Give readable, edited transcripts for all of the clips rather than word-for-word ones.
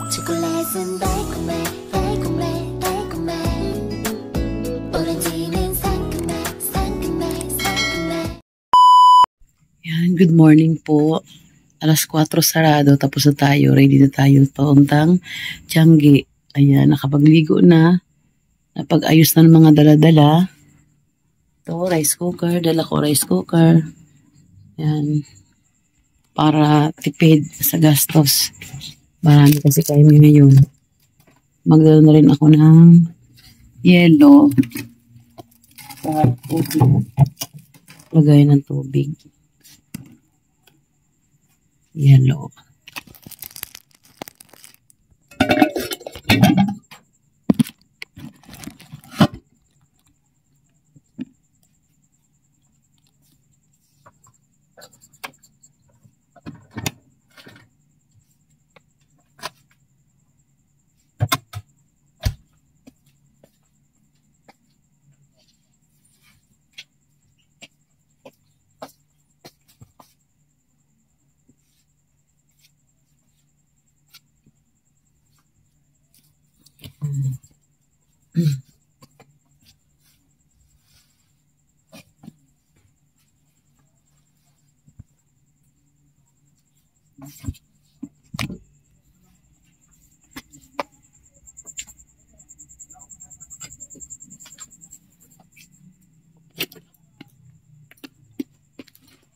초콜릿은 달콤해 달콤해 달콤해 오렌지는 상큼해 상큼해 상큼해. Yan, good morning po. Alas 4 sarado, tapos na tayo. Ready na tayo pauntang Tiangge. Ayan, nakapagligo na. Napag-ayos na ng mga dala-dala. Ito, rice cooker. Dala ko rice cooker. Yan. Para tipid sa gastos. Marami kasi kayo ngayon. Magdala na rin ako ng yelo. Para tubig. Lagay ng tubig. Yelo.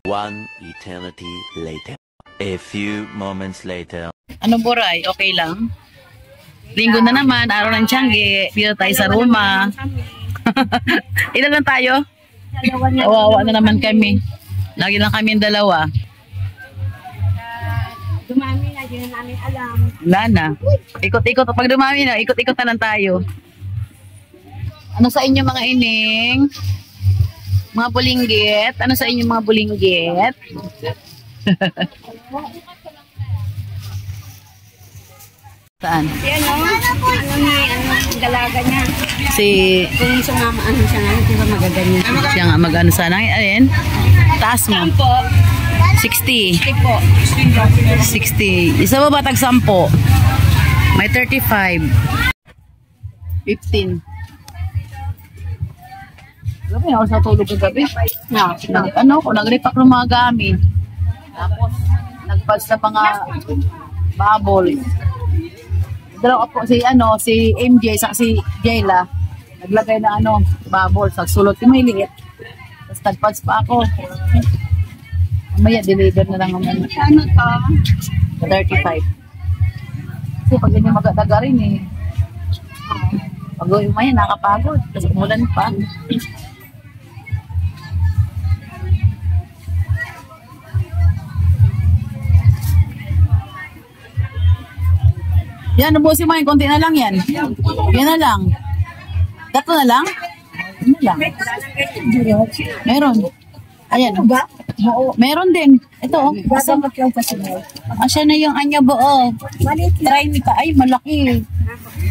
One eternity later. A few moments later. Ano Boray? Okay lang? Linggo na naman, araw ng Tiangge. Dito tayo sa Roma. Ilan lang tayo? Kawawa na naman kami. Lagi lang kami dalawa. Dumami na, di na namin alam. Wala na. Ikot-ikot. Pag dumami na, ikot-ikot na lang tayo. Ano sa inyo mga ining? Mga bulinggit? Ano sa inyo mga bulinggit? Saan? Si ano dalaga niya. Si... Kung sumama, siya nga, hindi ba magaganyan? Siya nga mag-ano sana. Ayun. Taas mo. 60. 60 po. 60. Isa ba batag 10? May 35. 15. Gabi ako sa tulog ng gabi. Nag-repack ng mga gamit. Tapos, nagpads na mga bubble. Dalawa po si MJ sa si Jayla. Naglagay na bubble sa sulot yung may liit. Tapos nagpads pa ako. Mamaya deliver na lang naman. Ano to? 35. Kasi pag yun yung magadaga rin eh. Pag umaya nakapagod. Tapos umulan pa. Yan, ubusin mo yung konti na lang yan. Yan na lang. Tatlo na lang? Ano lang? Meron. Ayan. Meron din. Ito. Asya na yung anya buo. 30. Ay, malaki. 30.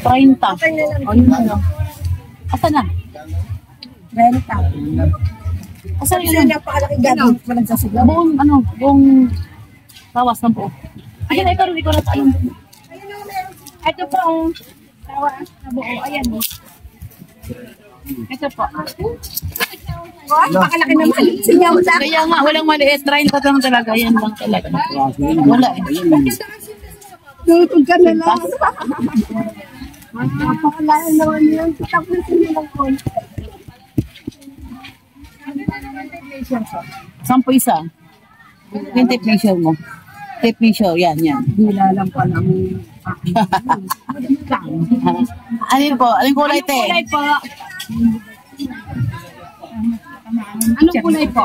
Ayun na. Asa na? 20. Asa yun? Buong tawas ng buo. Ayan, ikaw rin na tayo. Ito po ang tawa na buo. Ayan. Ito po. Pakalaki naman. Sinyaw sa akin. Kaya nga, walang maliit. 30 lang talaga. Yan lang talaga. Wala eh. Tutog ka na lang. Napakalayan naman yun. Tapos yun lang po. 10 isa. Yung tape measure mo. Tape measure. Yan. Hila lang pala mo. Alin po? Alin kulay te? Anong kulay po? Anong kulay po?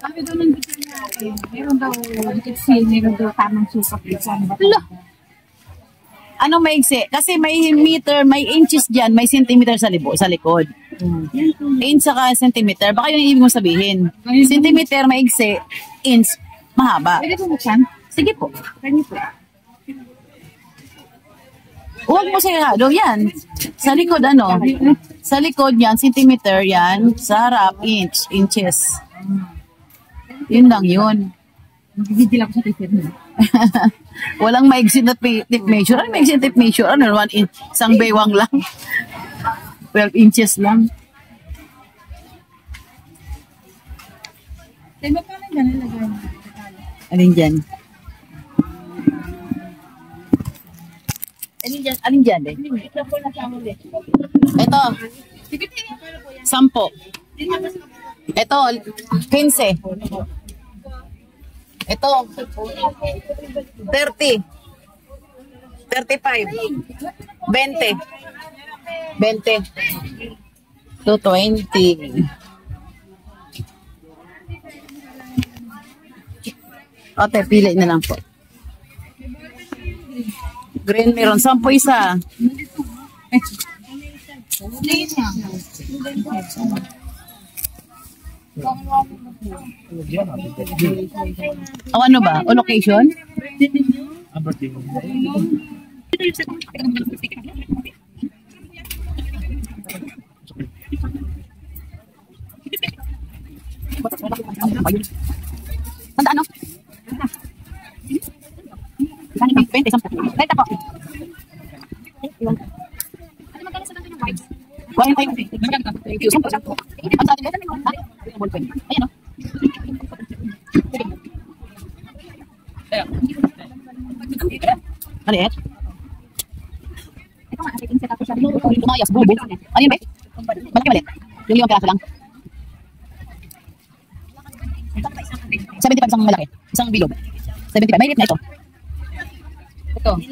Sabi daw ng gitna natin, meron daw meron daw tamang sukat dito. Anong maigsi? Kasi may meter, may inches dyan, may centimeter sa likod. Inch saka centimeter. Baka yun yung ibig mong sabihin. Centimeter, maigsi. Inch, mahaba. Pwede po buksan? Sige po. Pwede po. Huwag mo sigurado. Yan. Sa likod, Sa likod yan, centimeter yan. Sa harap, inches. Yun lang yun. Nagigigil ako sa t-shirt mo. Walang maigsin na tape measure. Ano maigsin na tape measure? Ano, isang baywang lang. 12 inches lang. Tayo ba pala dyan nilagay mo? Alin dyan? Alin dyan eh? Ito po na sa muli. Ito. 10. Ito, 15. Ito, 30. 35. 20. 20. To 20. Ote, pili na lang po. Green meron. 10 isa. O ano ba? O location? Tanda ano? 20, 10. Right po. Thank you. Ang sa atin, ayan o. Ano yan? Tumayas, bubo. Ano yun ba? Malaki malit. Yung 5 piraso lang. 75 isang malaki. Isang bilog. 75. May lit na ito. Ito.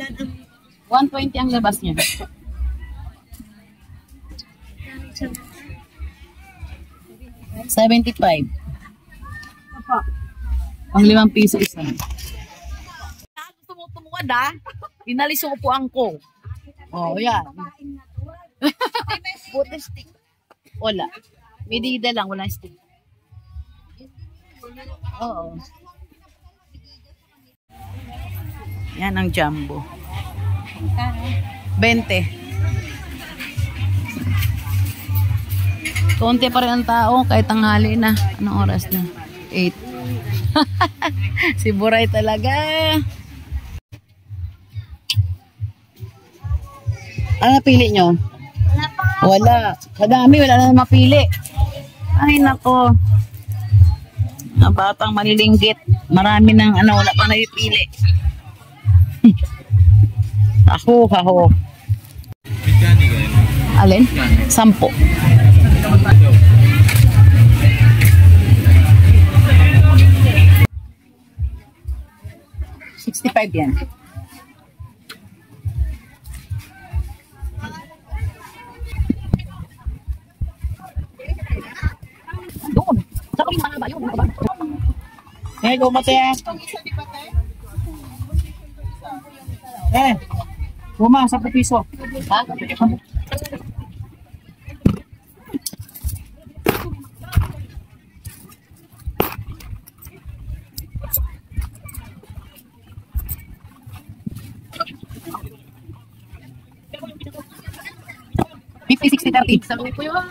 120 ang labas niya. $75. Ang 5 piso isa. Tumutumungad ha. Inalis yung upuan ko. Oh, yan. Buti stick. Wala. Medida lang, wala stick. Oo. Yan ang jumbo. 20. Konti pa rin ang tao kahit tanghali na. Anong oras na? 8. Si Buray talaga. Ano napili nyo? Wala. Madami, wala na mapili. Ay, nako. Ang batang malilinggit. Marami nang wala pa napipili. Ako. Alin? 10. $65 yan. Doon. Sa kaming mahaba yun. Eh, gumate eh. Guma, 10 piso. Ha? $50, $60, $30. Sabi ko yun.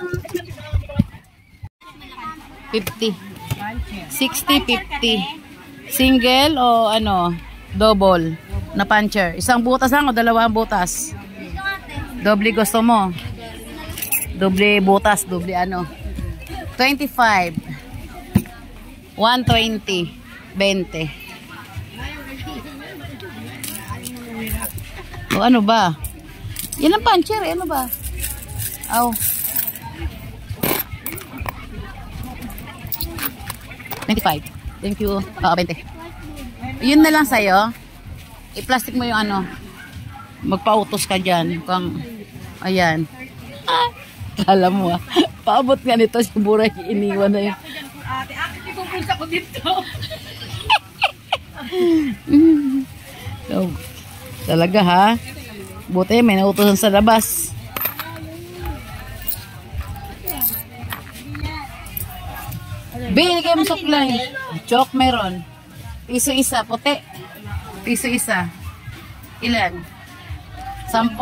50. 60, 50. Single o double na puncher. Isang butas lang o 2 butas? Doble gusto mo? Doble butas, doble 25. 120. 20. O ano ba? Yan ang puncher, ano ba? Aw. 25. Thank you. 20. Yun na lang sa'yo. I-plastic mo yung magpautos ka dyan. Ayan. Kala mo paabot nga nito si Buray. Iniwan na yun. Ate, ipupulsa ko dito. So, talaga ha. Buti may nautosan sa labas. Bigay mo suklay. Chok meron. Piso isa. Puti. Piso isa. Ilan? 10.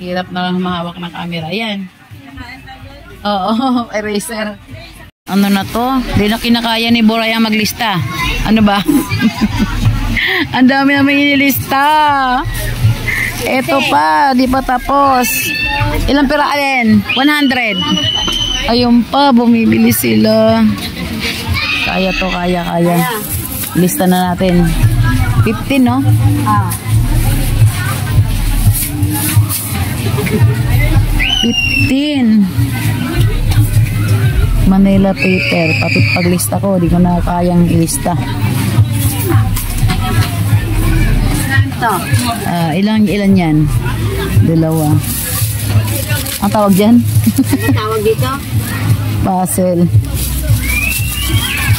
Hirap na lang mahawak ng camera. Yan. Oo, eraser. Ano na to? Di na kinakaya ni Boraya maglista. Ano ba? Ang dami namin inilista. Ito pa, di pa tapos. Ilang pera alin? 100. Ayun pa, bumibili sila. Kaya to, kaya. Lista na natin. 15, no? Ah. 15. Manila paper. Pati paglista ko, di ko na kayang ilista. Ito. Ilan yan? 2. Ang tawag dyan? Ano tawag dito? Puzzle.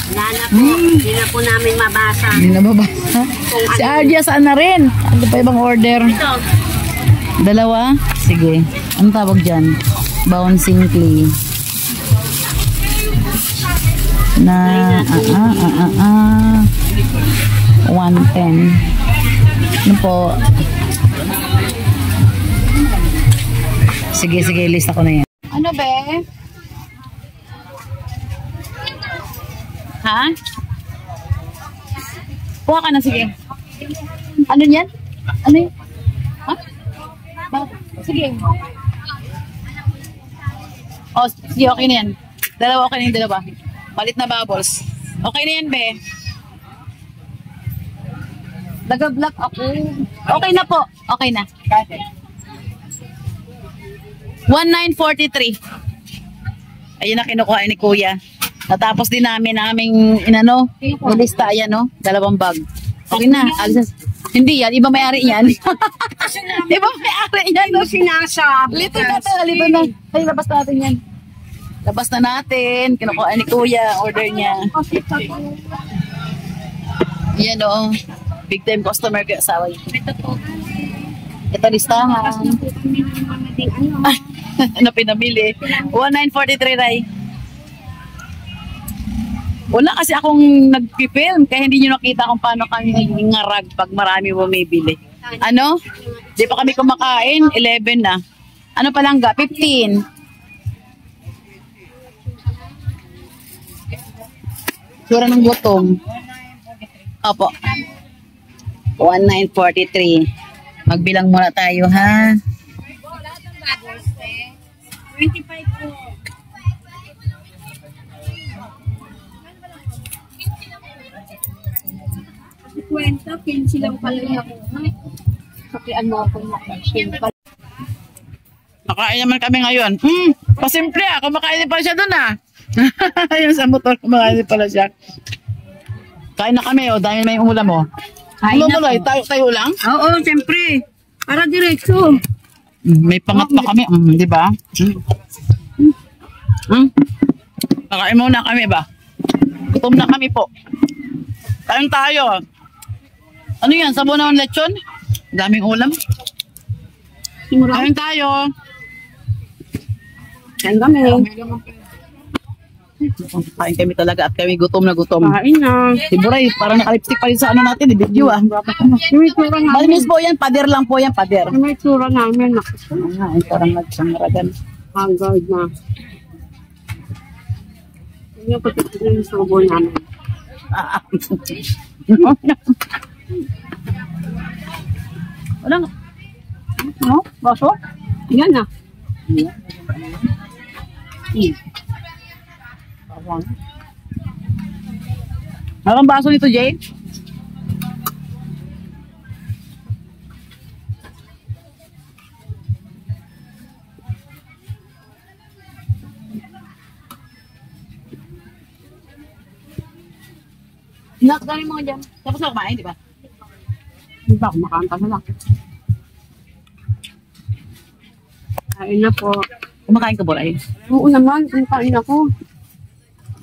Wala na po. Hindi na po namin mabasa. Hindi na babasa. Si Ardia, saan na rin? Ano pa ibang order? Ito. 2? Sige. Ang tawag dyan? Bouncing clay. Na 110. Ano po? Sige, lista ko na yan. Ano be? Ha? Kuha ka na, sige. Ano yan? Ano yun? Ha? Sige. Oh, sige, okay na yan. Dalawa, okay na yung dalawa. Palit na bubbles. Okay na yan, be. Nag-vlog ako. Okay na po. Okay na. 1943. Ayun na kinukuha ni Kuya. Natapos din namin inano, nilista yan, no? 2 bag. Okay na. Alisan. Hindi yan. Iba may-ari yan. Iba may-ari yan. Ito sinasabi. Lito na. Ay, labas natin yan. Labas na natin. Kinukuha ni Kuya. Order niya. Yan, o. Big time customer kaya asawa niya. Ito po. Ito listahan. Ano pinamili? 1943, Ray. Wala kasi akong nag-film kaya hindi nyo nakita kung paano kami ngarag pag marami bumibili. Ano? Di pa kami kumakain. 11 na. Ano pa lang ga? 15. Sura ng gutom. Opo. 1943. Magbilang muna tayo, ha? 25 po. Kwenta, silang pala ako. Sakian mo ako na. Nakain naman kami ngayon. Pasimple ah. Kumakain din pala siya dun ah. Yung sa motor, kumakain din pala siya. Kain na kami dahil may ulam mo. Kain na Tuloy, tayo lang? Oo, siyempre. Para diretso. May pangat pa kami, di ba? Nakain muna kami ba? Gutom na kami po. Kain tayo. Ano yan? Sabunaw ng lechon? Daming ulam. Kain tayo. Kain kami. Kain kami talaga at kami gutom na gutom. Kain na. Si Buray, parang nakalipstick pa rin sa ano natin, video ah. Yung itsura namin. Malinis po yan, pader lang po yan, pader. Yung itsura namin. Ay, parang nagsangaragan. Hanggang na. Yung pagkakita yung subo namin. Walang, no? Baso? Yan na. Walang baso nito, Jay? Nakagaling mga dyan. Tapos na kumain, di ba? Hindi ba kumakanta na lang. Kain na po. Kumakain ka, Buray? Oo naman, kumakain ako.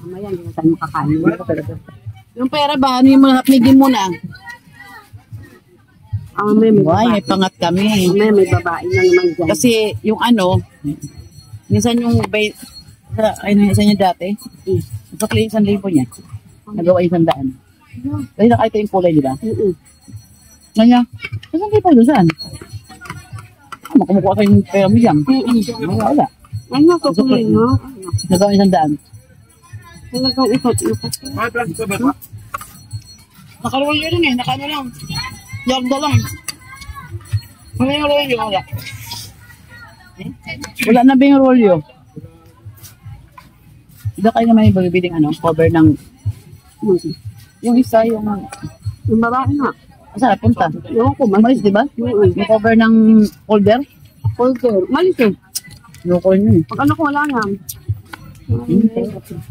Mamaya, hindi na tayo makakain. Yung pera ba? Ano yung mga hapnigin mo na? Mamaya may Why, babae. may pangat kami. Mamaya may babae na naman dyan. Kasi yung ano, minsan yung isa niya dati, nagpakli 1,000 niya. Nagawa 100. Dahil nakita yung kulay, di ba? Kanya, 1,000 doon saan? Kumukuha kayo yung pera mo dyan. Wala. Ano ko kumain mo? Nagawin 100. Talagang ikot. Nakarolyo rin eh. Nakaano lang. Yarda lang. Ano yung rolyo? Wala. Wala na ba yung rolyo? Hindi kayo naman yung bibiling cover ng... Yung isa, yung babae nga. saan punta? Yung ko, Malis, di ba? Yung cover ng folder? Folder. Malis eh. Loko yun eh. Pag ano ko wala nga.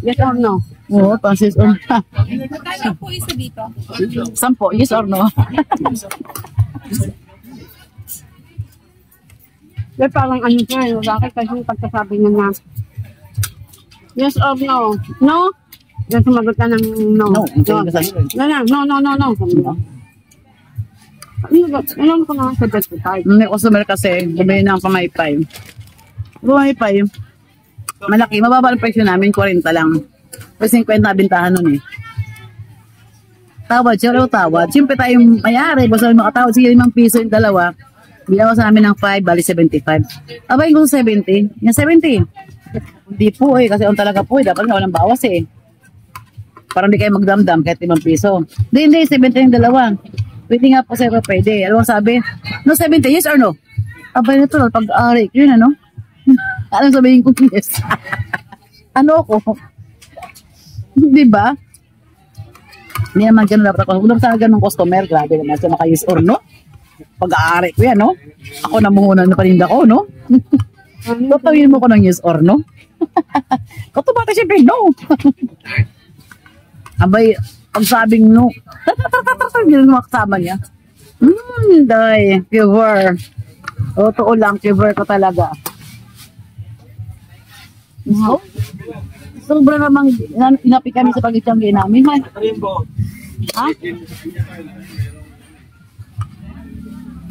Yes or no? Oo, pansis on. Magkano po isa dito? 10, yes or no? Pero parang ano siya, bakit kasi yung pagkasabi niya na yes or no? No? Yan sumagot ka ng no. No, hindi ko sabi. No. Sabi niya. Alam ko na sa best type. May customer kasi, bumili ng pamaypay. Pamaypay, malaki, mababa ang presyo namin, 40 lang. Kasi 50 bintahan nun eh. Tawad siya, tawad. Siyempre tayong mayari, basta makatawad, sige 5 piso yung dalawa. Binawa sa amin ng 5, bali 75. Abay ko sa 70, yung 70. Hindi po eh, kasi on talaga po eh, dapat nga walang bawas eh. Parang di kayo magdamdam kahit 5 piso. Hindi, 70 yung dalawa. Pwede nga po sa'yo, pwede. Alam mo sabi, no 70, yes or no? Abay na ito, pag-ari, yun ano? Alam sabihin ko, yes. Ano ko? Di ba? Hindi naman ganun dapat ako. Kung sa ganun customer, grabe naman siya maka-yes or no? Pag-aari ko yan, no? Ako namuhunan na paninda ko, no? Tatawin mo ko ng yes or no? Automatic siyempre, no? Abay, pag sabing no, hindi na makasama niya. Day, fever. Totoo lang, fever ko talaga. No? Sobra namang inapi kami sa pag-itiyanggi namin. Ha?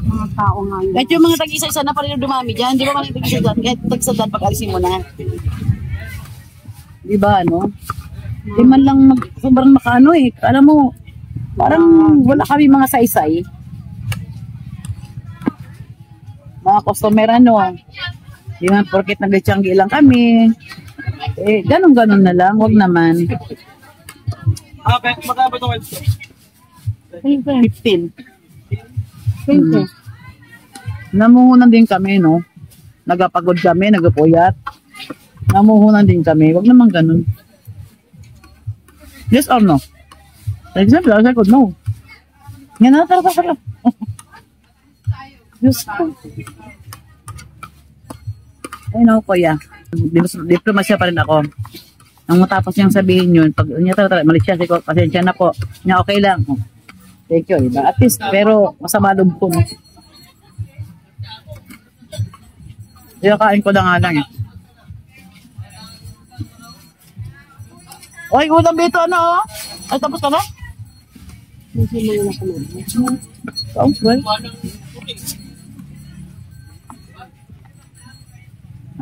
Mga tao nga yun. Kahit yung mga tag-isa-isa na pa rin dumami dyan, di ba mga tag-isa dyan? Kahit tag-isa pag-alisin mo na. Di ba, ano? Di man lang sobrang makaano eh. Alam mo, parang wala kami mga saysay. Mga customer ano. Di man porket nag-tiyanggi lang kami. Eh, ganun-ganun na lang. Huwag naman. Magkaba ito kayo? 15. Thank Namuhunan din kami, no? Nagapagod kami, nagapuyat. Namuhunan din kami. Huwag naman ganun. Yes or no? For example, I said, no. Yan na, tara. Yes ko. Ay, no, kuya. Diplomasya pa rin ako. Nang matapos niyang sabihin yun, pag niya tara, malis siya, pasensya na po. Niya, okay lang. Thank you, diba? At least, pero masama loob ko. Kaya kain ko na nga lang eh. Oy, ulam dito ano? Ay, tapos ka na? Sounds well.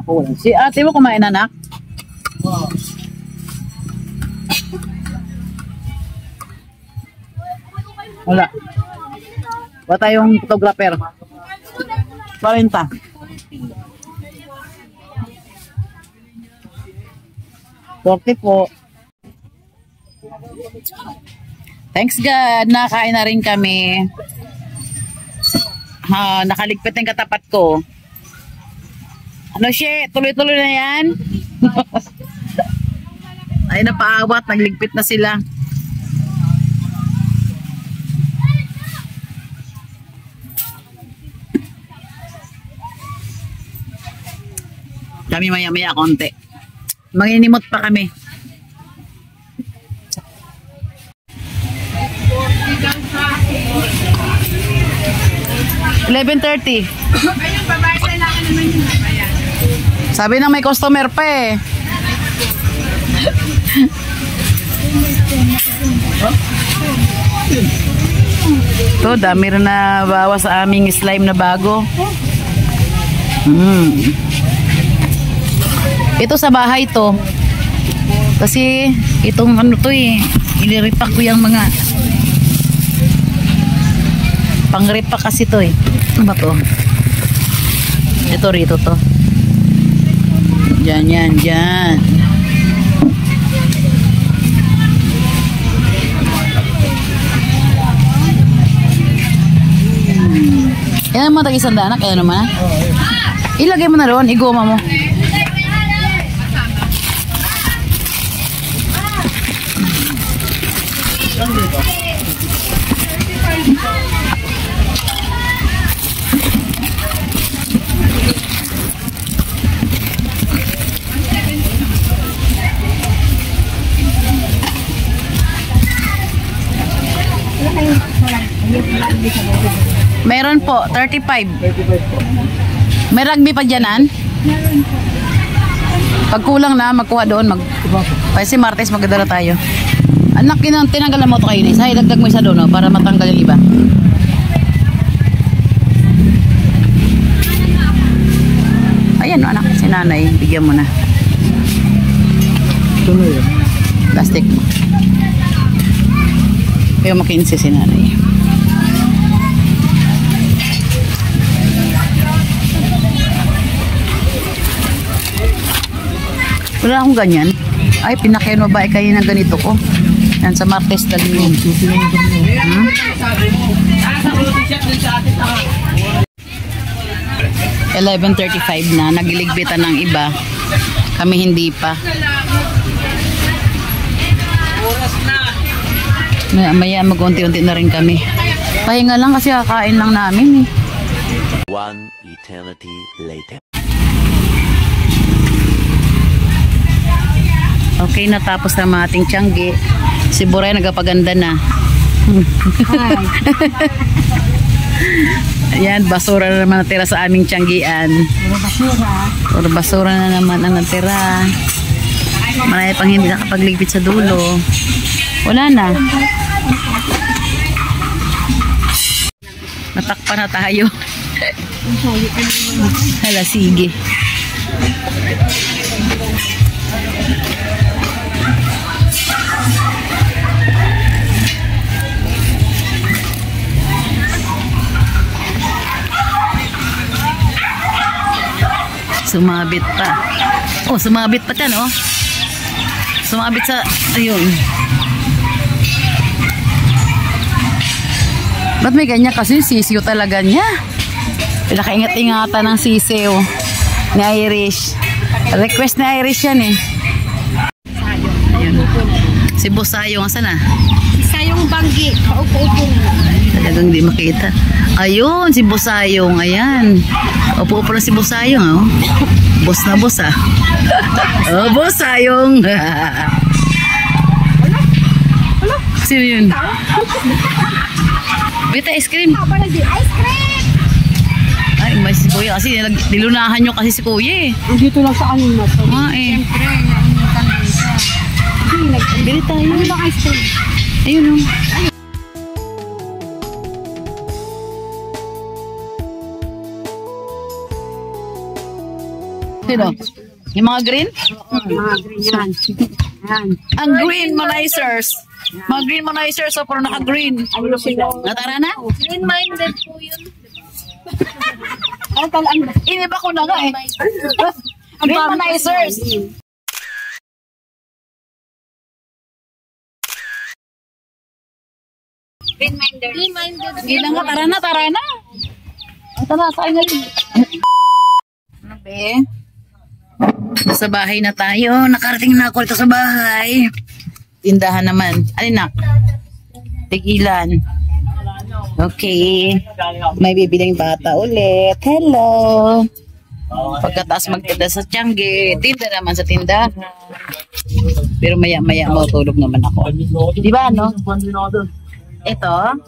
Ako wala. Si ate mo kumain anak? Wala. Wala tayong photographer. 40. Po. Thanks God, nakain na rin kami. Nakaligpit ng katapat ko. Ano siya? Tuloy-tuloy na yan? Ay, napaawat. Nagligpit na sila. Kami maya-maya konti. Manginimot pa kami. $11:30. Sabi ng may customer pa eh. Ito, dami rin na bawas sa aming slime na bago. Ito sa bahay to. Kasi itong ano to eh, iliripak ko yung mga pang-repack kasi to eh. Ano ba to? Ito rito to. Diyan, yan, diyan. Yan ang mga tag-isandanak, yan naman. Ilagay mo na roon, igoma mo. Meron po, 35. May rugby pa dyanan? Pag kulang na, magkuha doon. Kasi Martes magdadala tayo. Anak, tinanggalan mo ito kayo Nis. Hay, dagdag mo isa doon, no, para matanggal yung iba. Ayan, no, anak, si nanay. Bigyan mo na. Plastic mo. Kaya makinsi si nanay. Wala akong ganyan. Ay, pinakain mo ba kayo ng ganito ko? Yan sa Martes Dalim. 11:35 na. Nagiligpitan ng iba. Kami hindi pa. Maya mag-unti-unti na rin kami. Pahinga lang kasi kakain lang namin eh. One eternity later. Okay, natapos na mga ating tiyanggi. Si Buray nagapaganda na. Ayan, basura na naman natira sa aming tiyanggian. Puro basura na naman ang natira. Marami pang hindi nakapagligpit sa dulo. Wala na. Natakpan na tayo. Hala, sige. Sumabit pa. Oh, sumabit pa dyan, oh. Sumabit sa, ayun. Ba't may ganyan kasi sisiyo talaga niya? Pinakaingat-ingatan ng sisiyo ni Irish. Request ni Irish yan eh. Ayun. Si Boss Sayong, asan na? Si Sayong Banggi. Kaupo-upo. Talagang di makita. Ayun, si Boss Sayong. Ayan. Upo-upo na si Boss Sayong, oh. Boss na boss, ah. Oh, Boss Sayong. Sino yun? Bita, ice cream. Ice cream! Ay, may si Kuya. Kasi nilunahan nyo kasi si Kuya, eh. Dito lang sa kanina. Eh. Siyempre, nainitan din siya. Bili tayo. Ano ba ice cream? Ayun, oh. Sino? Yung mga green? Mga green yan. Yan. Ang green manizers. Mga green manizers, so puro naka-green. Ano sila? Natara na? Green-minded po yun. Ay, talaan. Iniba ko na nga eh. Green manizers. Green-minded. Hindi nga, tara na, tara na. Tara, kain na rin. Ano be? Sa bahay na tayo. Nakarating na ako dito sa bahay. Tindahan naman. Alin na? Tigilan. Okay. May bibiling bata ulit. Hello. Pagkataas magtinda sa Tiangge, tinda naman sa tindahan. Pero maya-maya matulog naman ako. Di ba, no? Ito.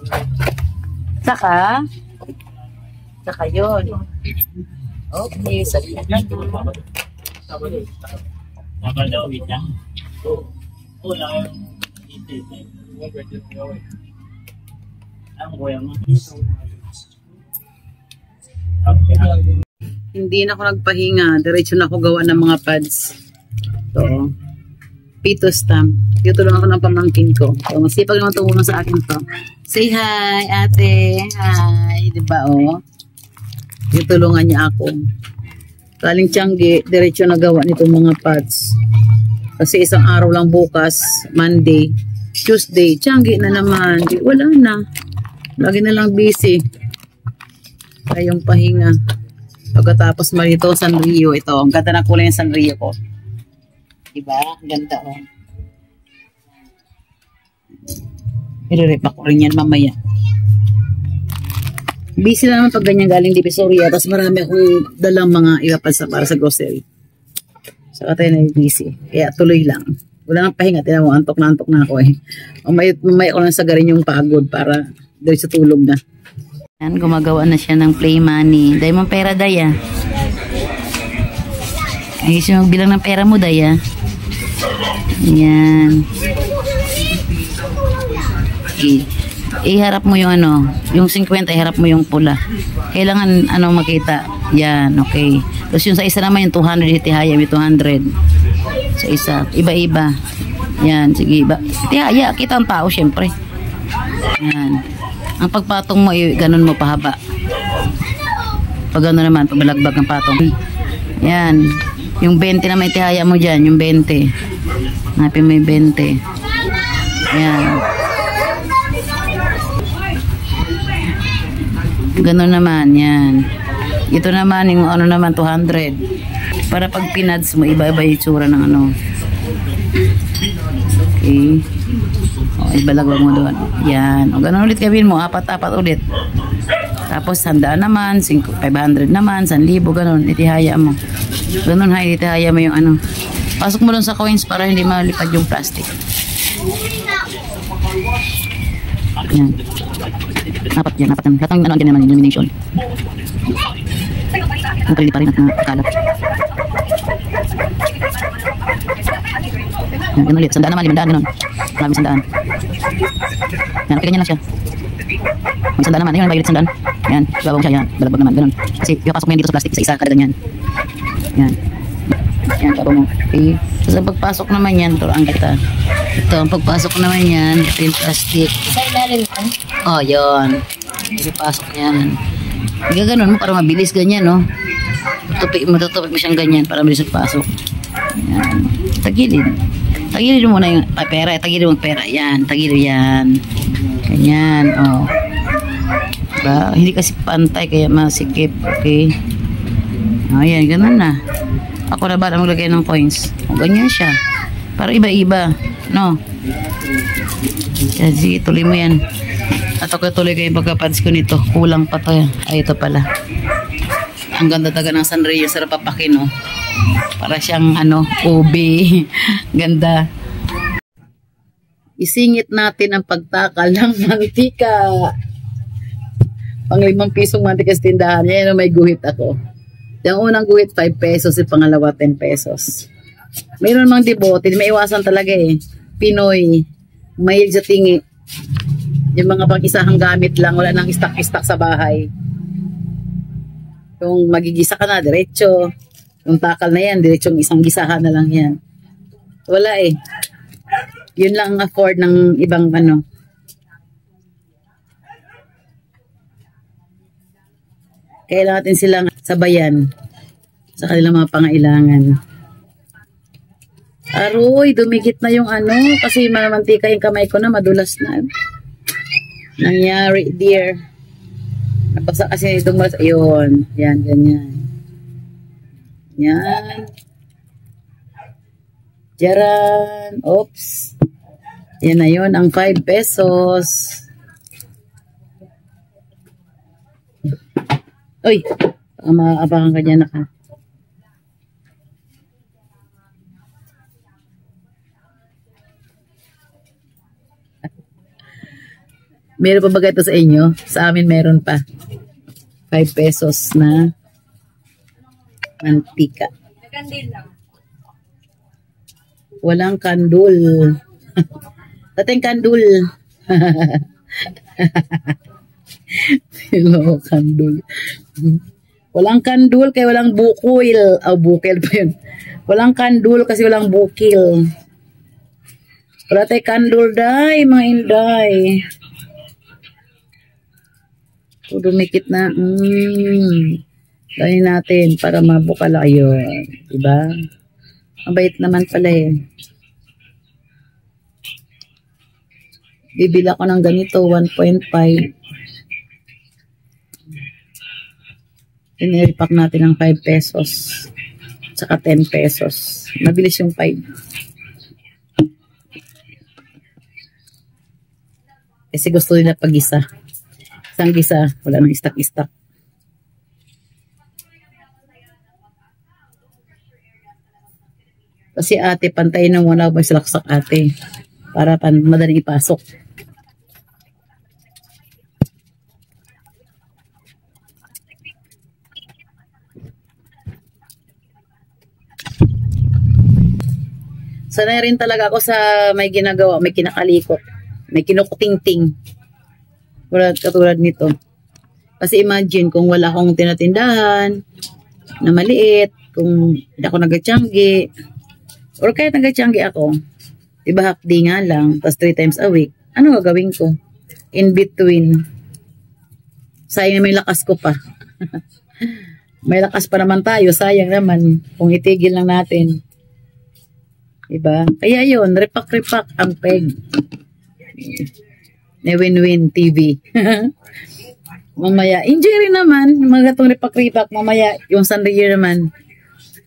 Saka yun. Okay, sabi na. Hindi na ako nagpahinga. Diretso na ako gawa ng mga pads. Ito. Pito stamp. Tutulungan ako ng pamangkin ko. So, masipag naman tumulong sa akin to. Say hi, ate. Hi. Diba, oh? Tutulungan niya ako. Galing Tiangge, diretso nagawa nitong mga pads. Kasi isang araw lang bukas, Monday, Tuesday, Tiangge na naman. Di, wala na. Lagi na lang busy. Kayong pahinga. Pagkatapos marito, Sanrio. Ito, ang ganda na kulay ng Sanrio ko. Diba? Ang ganda, oh. I-rep ako rin yan mamaya. Busy na naman pag ganyan galing Divisoria. Tapos marami akong dalang mga iba pa para sa grocery. Saka tayo na busy. Kaya tuloy lang. Wala nang pahinga. Tinan mo, antok na ako eh. Mamaya ko lang sagarin yung pagod para dahil sa tulog na. Yan, gumagawa na siya ng play money. Dahil mong pera, Daya. Ayos yung magbilang ng pera mo, Daya. Yan. Iharap mo yung ano, yung 50, iharap mo yung pula. Kailangan ano makita. Yan, okay. Tapos yung sa isa naman yung 200, itihaya may 200. Sa isa, iba-iba. Yan, sige, iba. Itihaya, kita ang tao, syempre. Yan. Ang pagpatong mo, ganun mo pahaba. Pag gano'n naman, pabalagbag ng patong. Yan. Yung 20 naman itihaya mo dyan, yung 20. Hanapin mo yung 20. Yan. Ganun naman, yan. Ito naman, yung ano naman, 200. Para pag pinads mo, iba-iba yung tsura ng ano. Okay. O, ibalagwag mo doon. Yan. O, ganun ulit gawin mo. Apat-apat ulit. Tapos, 100 naman, 500 naman, 1,000, ganun. Itihaya mo. Ganun, itihaya mo yung ano. Pasok mo doon sa coins para hindi malipad yung plastic. Yan. Apat yan. Katang ano din naman, illumination. Ang kalili pa rin at nakakalap. Yan, ganun ulit. 100 naman, 500, ganun. Maraming 100. Yan, okay, ganyan lang siya. May 100 naman, yun, may 100. Yan, babawang siya, yan. Balagbag naman, ganun. Kasi, ipapasok mo yan dito sa plastic, isa-isa, kada ganyan. Yan. Yan, babaw mo. Okay. So, sa pagpasok naman yan, turuan kita. Ito, ang pagpasok naman yan, ito yung plastic. Oh, yun. Ipapasok yan. Ganun mo para mabilis ganyan, no? Matutupik mo siyang ganyan para mabilis pasok. Yan. Tagilid. Tagilid mo muna yung pera. Tagilid mo yung pera. Yan. Tagilid yan. Ganyan. Oh. Diba? Hindi kasi pantay kaya masikip. Okay. Oh, yan. Ganun na. Ako na ba na maglagay ng coins? O, ganyan siya. Para iba-iba. No? Yan. Sige, tuloy mo yan. At ako tuloy kayo yung pagkapads ko nito. Kulang pa to. Ay, ito pala. Ang ganda talaga ng Sanrio. Sarap papakin, no? Para siyang, ano, ube. Ganda. Isingit natin ang pagtakal ng mantika. Pang 5 pisong mantika sa tindahan. Yan, may guhit ako. Yung unang guhit, 5 pesos. Yung pangalawa, 10 pesos. Mayroon mang debote. May iwasan talaga eh. Pinoy. Mahilig sa tingi. Yung mga pang-isahang gamit lang, wala nang stock-stock sa bahay. Kung magigisa ka na, diretso. Yung takal na yan, diretsong isang gisahan na lang yan. Wala eh. Yun lang ang afford ng ibang ano. Kailangan natin silang sabayan sa kanilang mga pangailangan. Aroy, dumikit na yung ano, kasi mamantika yung kamay ko na, madulas na. Nangyari, dear. Napasa kasi itong mas, ayun. Yan, ganyan. Yan. Jaran. Oops. Yan na yun, ang 5 pesos. Uy, maabangan ka dyan naka. Meron pa ba ito sa inyo? Sa amin meron pa. 5 pesos na mantika. Walang kandul. Dating kandul. Hello, kandul. Walang kandul kaya walang bukil. Oh, bukil pa yun. Walang kandul kasi walang bukil. Wala tayong kandul, day, mga inday. Dumikit na. Gawin natin para mabukala yun. Diba? Mabait naman pala eh. Bibili ako ng ganito, 1.5. Iniripak natin ng 5 pesos. Tsaka 10 pesos. Mabilis yung 5. Kasi gusto nila pag-isa. Isang gisa, wala nang istak-istak. Kasi ate, pantayin na muna ako sa laksak ate. Para madaling ipasok. Sanay rin talaga ako sa may ginagawa, may kinakalikot, may kinukuting-ting. Katulad nito. Kasi imagine kung wala akong tinatindahan na maliit, kung hindi ako nagatianggi, or kahit nagatianggi ako, diba half day nga lang, tapos 3 times a week, ano gagawin ko? In between. Sayang na may lakas ko pa. May lakas pa naman tayo, sayang naman kung itigil lang natin. Diba? Kaya yun, repak-repak ang peg. Win-win TV. Mamaya, enjoy rin naman, mga gatong repak-repak. Mamaya, yung Sanrier naman,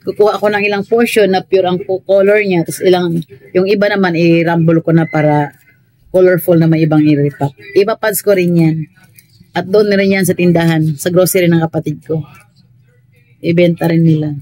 kukuha ako ng ilang portion na pure ang color niya. Tapos yung iba naman, i-rumble ko na para colorful na may ibang i-repak. Ipapads ko rin yan. At doon rin yan sa tindahan, sa grocery ng kapatid ko. Ibenta rin nila.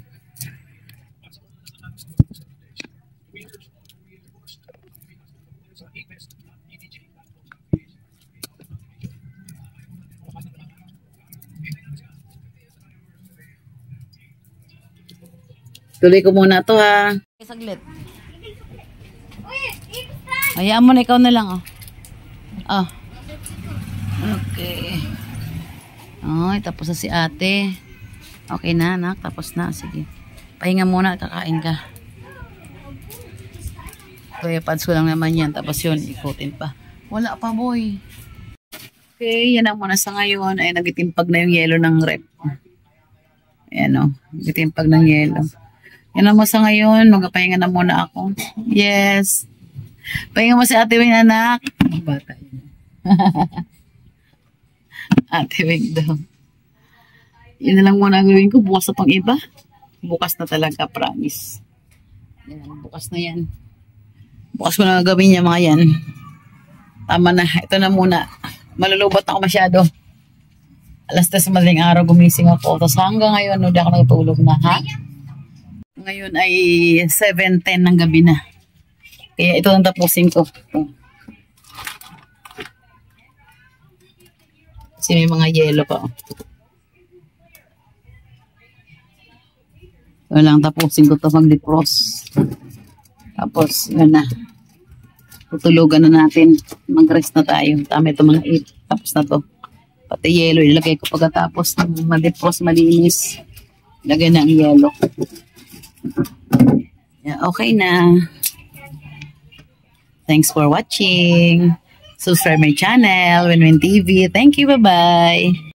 Tuloy ko muna to ha. Saglit. Hayaan mo na, ikaw na lang oh. Oh. Okay. Ay, tapos na si ate. Okay na anak, tapos na. Sige. Pahinga muna, kakain ka. Kuya pads ko lang naman yan. Tapos yun, ikutin pa. Wala pa boy. Okay, yan ang muna sa ngayon. Ay, nagitimpag na yung yelo ng rep. Ayan o, nagitimpag ng yelo. Yan ang sa ngayon, magpahinga na muna ako. Yes. Pahinga mo si Ate Wing, anak. Bata yun. Ate Wing daw. Yan na lang muna gawin ko. Bukas na pang iba. Bukas na talaga, promise. Yan, bukas na yan. Bukas ko na gawin niya mga yan. Tama na. Ito na muna. Malulubot ako masyado. Alas 3 madaling araw gumising ako. Tapos hanggang ngayon, hindi ako natutulog na, ha? Ngayon ay 7:10 ng gabi na. Kaya ito ang tapusin ko. Kasi may mga yelo pa. So lang tapusin ko ito mag-defrost. Tapos yun na. Tutulugan na natin. Mag-rest na tayo. Tama ito mga 8. Tapos na to. Pati yelo ilagay ko pagkatapos ng mag-defrost malinis. Ilagay na ang yelo. Yeah, okay na. Thanks for watching. Subscribe my channel, Win Win TV. Thank you. Bye-bye.